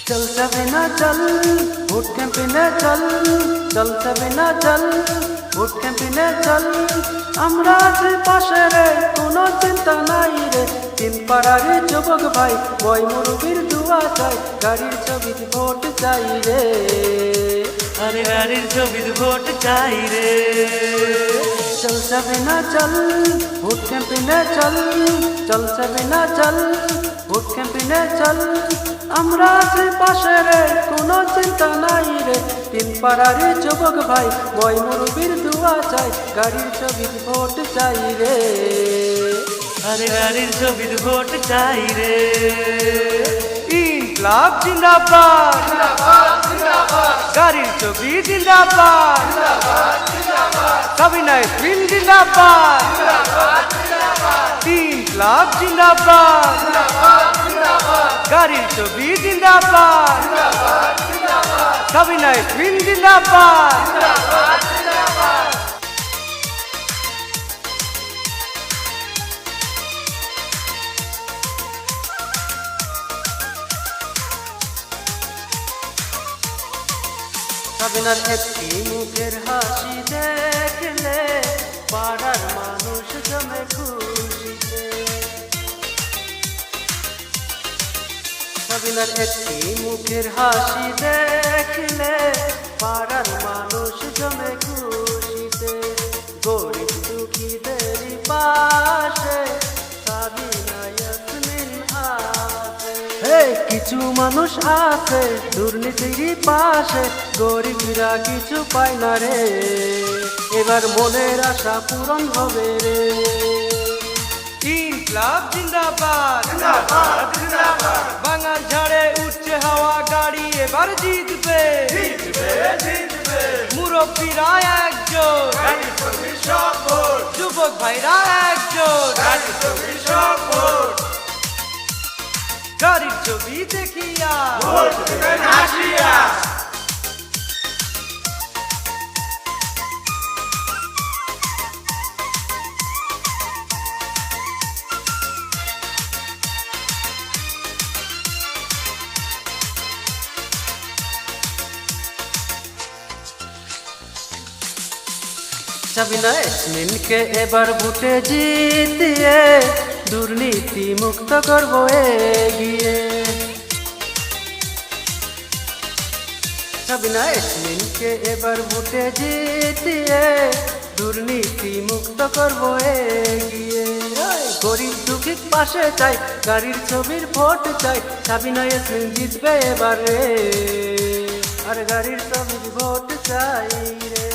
चल सबिना चल ভোট ক্যাম্পেইনে চল চল সবিনা চল ভোট ক্যাম্পেইনে চল আমরা আছি পাশে রে কোনো চিন্তা নাই রে তিন পাড়ার যুবক ভাই বয় মুরুবির দুয়া চাই গাড়ির ছবিতে ভোট চাই রে আরে গাড়ির ছবিতে ভোট চাই রে चल सबिना चल ভোট ক্যাম্পেইনে চল চল সবিনা চল ভোট ক্যাম্পেইনে চল আমরা আছি পাশে রে কোনো চিন্তা নাই রে তিন পাড়ার যুবক ভাই বয় মুরুবির দুয়া চাই গাড়ির ছবিতে ভোট চাই রে আরে গাড়ির ছবিতে ভোট চাই রে ইনকলাব জিন্দাবাদ গাড়ির ছবি জিন্দাবাদ সাবিনা ইয়াসমিন জিন্দাবাদ ইনকলাব জিন্দাবাদ গাড়ির ছবি জিন্দাবাদ সাবিনা ইয়াসমিন জিন্দাবাদ সাবিনার একটি মুখের হাসি দেখলে পাড়ার মানুষ জমে খুশিতে সাবিনার একটি মুখের হাসি দেখলে পাড়ার মানুষ জমে খুশিতে গরিব দুঃখীদের পাশে সাবিনা ইয়াসমিন আছে কিছু মানুষ আছে দুর্নীতির পাশে গরিবরা কিছু পায় না রে এবার মনের আশা পূরণ হবে রে ইনকলাব জিন্দাবাদ বাঙাল ঝাড়ে উঠছে হাওয়া গাড়ি এবার জিতবে মুরব্বীরা একজোট যুবক ভাইরা একজোট গাড়ির ছবি দেখিয়া সাবিনা ইয়াসমিনকে এবার ভোটে জিতিয়ে দুর্নীতি মুক্ত করব এগিয়ে সাবিনা ইয়াসমিনকে এবার ভোটে জিতিয়ে দুর্নীতি মুক্ত করব এগিয়ে গরিব দুঃখীর পাশে চাই গাড়ির ছবির ভোট চাই সাবিনা ইয়াসমিন জিতবে এবারে আর গাড়ির ছবির ভোট চাই রে।